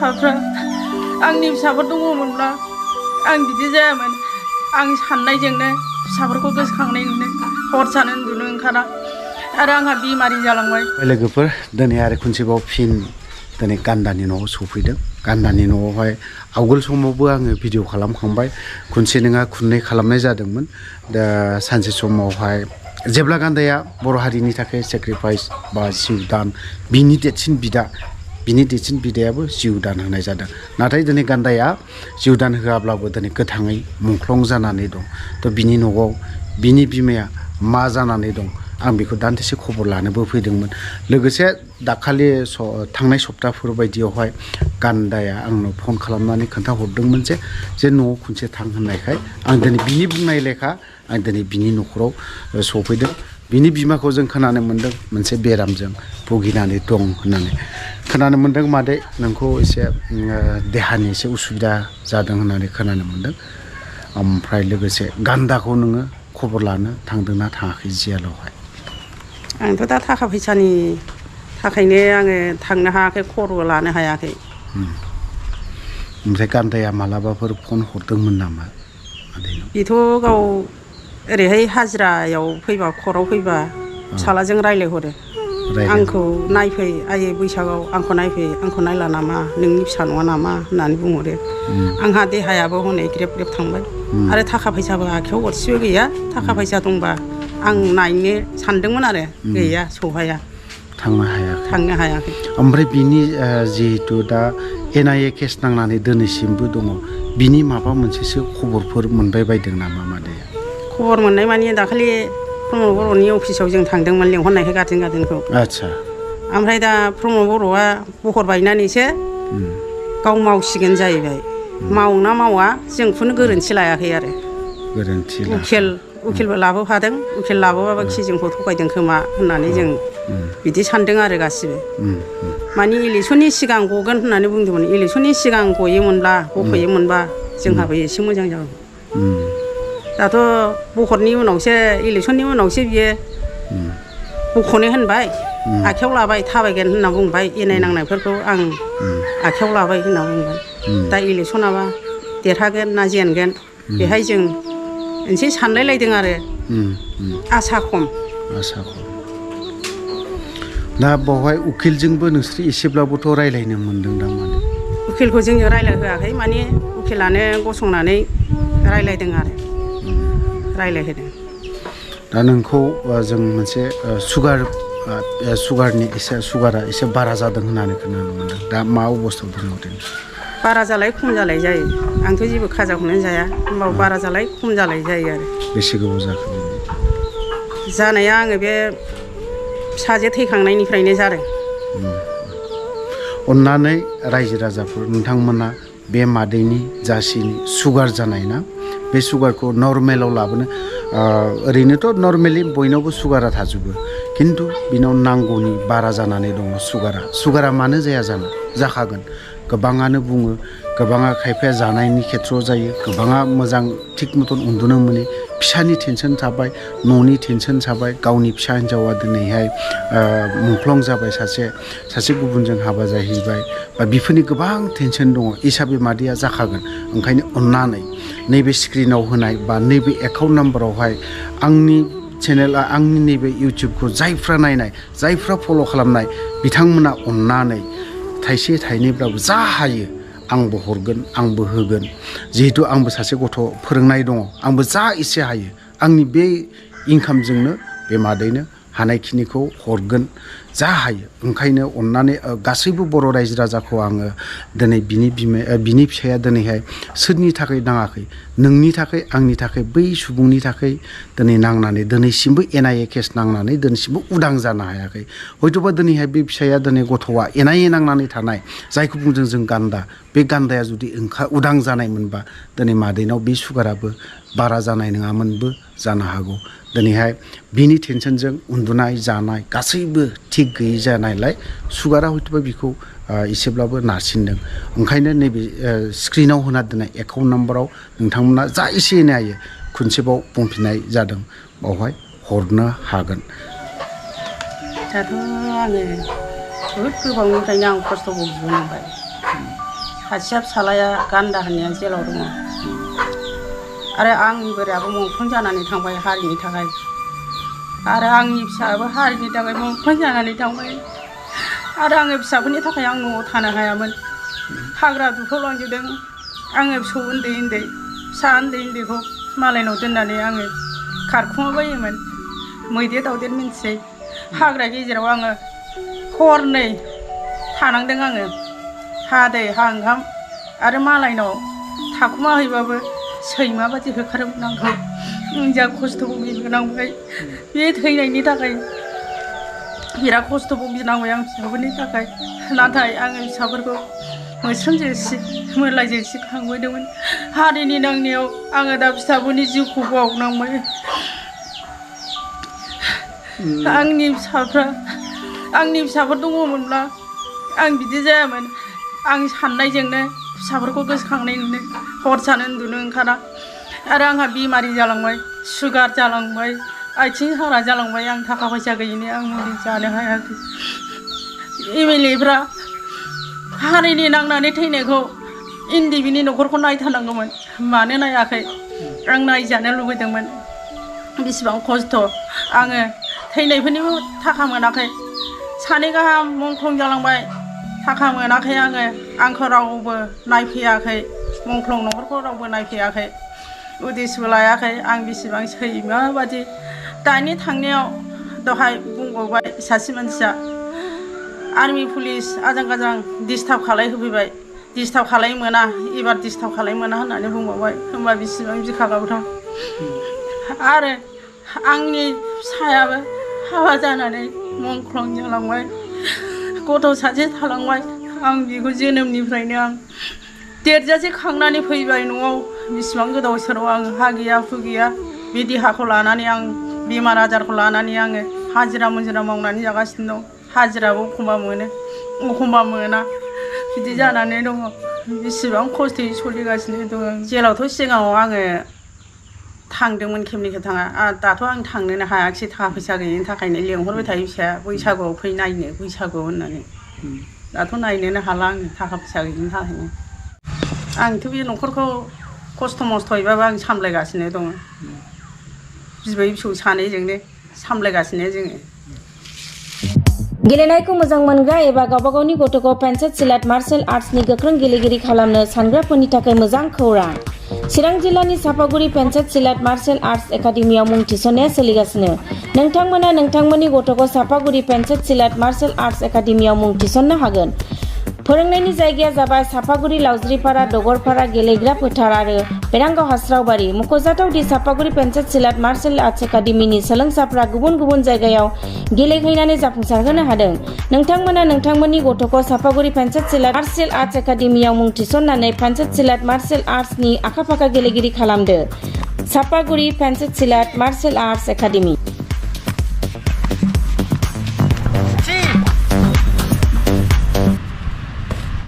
फिसाफ्रा आंनि फिसाफोर दङमोनब्ला आं बिदि जायामोन आं साननायजोंनो फिसाफोरखौ गोसोखांनायजोंनो हर सान उन्दुनो ओंखारा आरो आंहा बेमारि जालांबाय लोगोफोर दिनै आरो खनसेबाव फिन दिनै गान्दानि न'आव सफैदों गान्दानि न'आवहाय आवगोल समावबो आङो भिडिअ खालामखांबाय खनसे नङा खननै खालामनाय जादोंमोन दा सानसे समावहाय जेब्ला गान्दाया बर' हारिनि थाखाय सेक्रिफाइस बा जिउ दान बिनि देरसिन बिदायाबो जिउ दान होनाय जादों नाथाय दिनै गान्दाया जिउ दान होआब्लाबो दिनै गोथाङै मुंख्लं जानानै दं थ' बिनि न'आव बिनि बिमाया मा जानानै दं आं बेखौ दान्दिसे खबर लानोबो फैदोंमोन लोगोसे दाखालि थांनाय सप्ताफोर बायदियावहाय गान्दाया आंनो फन खालामनानै खोन्थाहरदोंमोन जे न'आव खनसे थां होननायखाय आं दिनै बिनि बुंनाय लेखा आं दिनै बिनि न'खराव सफैदों बिनि बिमाखौ जों खोनानो मोन्दों मोनसे बेरामजों भुगिनानै दं होननानै खोनानो मोन्दों मादै नोंखौ एसे देहानि एसे उसुबिदा जादों होननानै खोनानो मोन्दों ओमफ्राय लोगोसे गान्दाखौ नोङो खबर लानो थांदोंना थाङाखै जियालावहाय आंथ' दा थाखा फैसानि थाखायनो आङो थांनो हायाखै खबरबो लानो हायाखै ओमफ्राय गान्दाया मालाबाफोर फन हरदोंमोन नामा बेथ' गाव ओरैहाय हाजिरायाव फैबा खराव फैबा फिसालाजों रायज्लायहरो आंखौ नायफै आयै बैसागआव आंखौ नायफै आंखौ नायला नामा नोंनि फिसा नङा नामा होननानै बुंहरो आंहा देहायाबो हनै ग्रेब ग्रेब थांबाय आरो थाखा फैसाबो आखायाव गरसेबो गैया थाखा फैसा दंबा आं नायनो सानदोंमोन आरो गैया सौहाया थांनो हायाखै ओमफ्राय बिनि जिहेतु दा NIA केस नांनानै दिनैसिमबो दङ बिनि माबा मोनसेसो खबरफोर मोनबाय बायदों नामा मादैया खबर मोननाय मानि दाखालि प्रमद बर'नि अफिसाव जों थांदोंमोन लेंहरनायखाय गार्जेनखौ आच्छा ओमफ्राय दा प्रमद बर'आ बहर बायनानैसो गाव मावसिगोन जाहैबाय मावो ना मावा जों खुनु गोरोन्थि लायाखै आरो उकिलबो लाबोफादों उकिल लाबोबाबो जोंखौ थगायदों खोमा होननानै जों बिदि सानदों आरो गासिबो मानि इलेक्सननि सिगां गगोन होननानै बुंदोंमोन इलेक्सननि सिगां गफैयोमोनबा जोंहाबो एसे मोजां जागौमोन दाथ' बहरनि उनावसो इलेक्सननि उनावसो बियो बख'नो होनबाय आखायाव लाबाय थाबायगोन होनना बुंबाय इनाय नांनायफोरखौ आं आखायाव लाबाय होनना बुंबाय दा इलेक्सनाबा देरहागोन ना जेनगोन बेहाय जों मोनसे सानलायलायदों आरो आसा खम दा बावहाय उकिलजोंबो नोंसोर एसेब्लाबोथ' रायज्लायनो मोन्दों दा माने उकिलखौ जोङो रायज्लायहोआखै माने उकिलानो गसंनानै रायज्लायदों आरो रायज्लायहोदों दा नोंखौ जों मोनसे सुगारा एसे बारा जादों होननानै खोनानो मोन्दों दा मा अबस्थायाव दङ बारा जालाय खम जालाय जायो आंथ' जेबो खाजाखौनो जाया होमबाबो बारा जालाय खम जालाय जायो आरो बेसे गोबाव जाखो जानाया आङो बे फिसाजो थैखांनायनिफ्रायनो जादों अन्नानै रायजो राजाफोर नोंथांमोना बे मादैनि जासिनि सुगार जानाय ना बे सुगारखौ नर्मेलाव लाबोनो ओरैनोथ' नर्मेलि बयनावबो सुगारा थाजोबो खिन्थु बिनाव नांगौनि बारा जानानै दङ सुगारा मानो जाया जाखागोन गोबाङानो बुङो गोबाङा खायफाया जानायनि खेथ्रआव जायो गोबाङा मोजां थिग मथन उन्दुनो मोनि फिसानि टेनसन थाबाय न'नि टेनसन थाबाय गावनि फिसा हिन्जावा दिनैहाय मुंख्लं जाबाय सासे गुबुनजों हाबा जाहैबाय बा बेफोरनि गोबां टेनसन दङ हिसाबै मादैया जाखागोन ओंखायनो अन्नानै नैबे स्क्रिनाव होनाय बा नैबे एकाउन्ट नाम्बारावहाय आंनि चेनेला आंनि नैबे इउटुबखौ जायफ्रा नायनाय जायफ्रा फल' खालामनाय बिथांमोना अन्नानै थाइसे थाइनैब्लाबो जा हायो आंबो हरगोन आंबो होगोन जिहेतु आंबो सासे गथ' फोरोंनाय दङ आंबो जा एसे हायो आंनि बे इनकामजोंनो बे मादैनो हानायखिनिखौ हरगोन जा हायो ओंखायनो अन्नानै गासैबो बर' रायजो राजाखौ आङो दिनै बिनि फिसाया दिनैहाय सोरनि थाखाय नाङाखै नोंनि थाखाय आंनि थाखाय बै सुबुंनि थाखाय दिनै नांनानै दिनैसिमबो NIA केस नांनानै दिनैसिमबो उदां जानो हायाखै हयथ'बा दिनैहाय बे फिसाया दिनै गथ'आ NIA नांनानै थानाय जायखौ बुंदों जों गान्दा बे गान्दाया जुदि उदां जानायमोनबा दिनै मादैनाव बे सुगाराबो बारा जानाय नङामोनबो जानो हागौ दिनैहाय बिनि टेनसनजों उन्दुनाय जानाय गासैबो थिग गैयै जानायलाय सुगारा हयथ'बा बिखौ एसेब्लाबो नारसिनदों ओंखायनो नैबे स्क्रिनाव होना दोननाय एकाउन्ट नाम्बाराव नोंथांमोना जा एसे एनै हायो खनसेबाव बुंफिननाय जादों बावहाय हरनो हागोन दाथ' आङो बहुद गोबावनिफ्रायनो आं खस्थ' भुगिबोनांबाय सासेया फिसालाया गान्दा होननाया जेलाव दङ आरो आंनि बोरायाबो मुंख्लं जानानै थांबाय हारिनि थाखाय आरो आंनि फिसायाबो हारिनि थाखाय मुंख्लं जानानै थांबाय आरो आङो फिसाफोरनि थाखाय आं न'आव थानो हायामोन हाग्रा दुखोलांजोबदों आङो फिसौ उन्दै उन्दै फिसा उन्दै उन्दैखौ मालायनाव दोननानै आङो खारखुमाबायोमोन मैदेर दावदेर मिन्थियै हाग्रा गेजेराव आङो हरनै थानांदों आङो हा दै हा ओंखाम आरो मालायनाव थाखुमाहैबाबो सैमा बादि होखारोमोन आंखौ जा खस्थ' भुगिनांबाय बे थैनायनि थाखाय बिराद खस्थ' भुगिनांबाय आं फिसाफोरनि थाखाय नाथाय आङो फिसाफोरखौ मोस्रोम जोसि मोरलाय जोसि खांबोदोंमोन हारिनि नांनायाव आङो दा फिसाफोरनि जिउखौ बावनांबाय आंनि फिसाफोर दङमोनब्ला आं बिदि जायामोन आं साननायजोंनो फिसाफोरखौ गोसोखांनायजोंनो हर सान उन्दुनो ओंखारा आरो आंहा बेमारि जालांबाय सुगार जालांबाय आथिं हारा जालांबाय आं थाखा फैसा गैयिनि आं मुलि जानो हायाखै एमएलएफ्रा हारिनि नांनानै थैनायखौ इन्दिबिनि न'खरखौ नायथारनांगौमोन मानो नायाखै आं नायजानो लुबैदोंमोन बेसेबां खस्थ' आङो थैनायफोरनिबो थाखा मोनाखै सानै गाहाम मुंख्लं जालांबाय थाखा मोनाखै आंखौ रावबो नायफैयाखै मुंख्लं न'खरखौ रावबो नायफैयाखै उदिसबो लायाखै आं बेसेबां सैमा बादि दानि थांनायाव दहाय बुंबावबाय सासे मानसिया आर्मि पुलिस आजां गाजां डिस्टार्ब खालायहोफैबाय डिस्टार्ब खालाय मोना एबार डिस्टार्ब खालाय मोना होननानै बुंबावबाय होमबा बेसेबां बिखा गावथाव आरो आंनि फिसायाबो हाबा जानानै मुंख्लं जालांबाय गथ' सासे थालांबाय आं बेखौ जोनोमनिफ्रायनो आं देरजासे खांनानै फैबाय न'आव बेसेबां गोदाव सोराव आं हा गैया हु गैया बे देहाखौ लानानै आं बेमार आजारखौ लानानै आङो हाजिरा मुजिरा मावनानै जागासिनो दं हाजिराबो एखमबा मोनो एखमबा मोना बिदि जानानै दङ बेसेबां खस्थ'यै सोलिगासिनो दङ जेलावथ' सिगाङाव आङो थांदोंमोन खेबनै खेबथाङा दाथ' आं थांनोनो हायाखिसै थाखा फैसा गैयिनि थाखायनो लेंहरबाय थायो फिसाया बैसागुआव फै नायनो बैसागुआव होननानै दाथ' नायनोनो हाला आङो थाखा फैसा गैयिनि थाखायनो आंथ' बे न'खरखौ खस्थ' मस्थ'यैबाबो आं सामलायगासिनो दङ बिबै फिसौ सानैजोंनो सामलायगासिनो जोङो गेलेनायखौ मोजां मोनग्रा एबा गावबा गावनि गथ'खौ पेन्सिल सिलाट मार्शेल आर्ट्सनि गोख्रों गेलेगिरि खालामनो सानग्राफोरनि थाखाय मोजां खौरां चिरां जिल्लानि सापागुरि पेन्सिल सिलाट मार्शेल आर्ट्स एकाडेमियाव मुं थिसननाया सोलिगासिनो नोंथांमोना नोंथांमोननि गथ'खौ सापागुरि पेन्सिल सिलाट मार्शेल आर्ट्स एकाडेमियाव मुं थिसननो हागोन फोरोंनायनि जायगाया जाबाय सापागुरि लावज्रिपारा दगरपारा गेलेग्रा फोथार आरो बेरांगाव हास्रावबारि मख'जाथाव दि सापागुरि पेन्सिल सिलाट मार्शेल आर्ट्स एकाडेमिनि सोलोंसाफ्रा गुबुन गुबुन जायगायाव गेलेहैनानै जाफुंसारहोनो हादों नोंथांमोना नोंथांमोननि गथ'खौ सापागुरि पेन्सिल सिलाट मार्शेल आर्ट्स एकाडेमियाव मुं थिसननानै पेन्सिल सिलाट मार्शेल आर्ट्सनि आखा फाखा गेलेगिरि खालामदो Sapaguri pencil सिलाट martial arts academy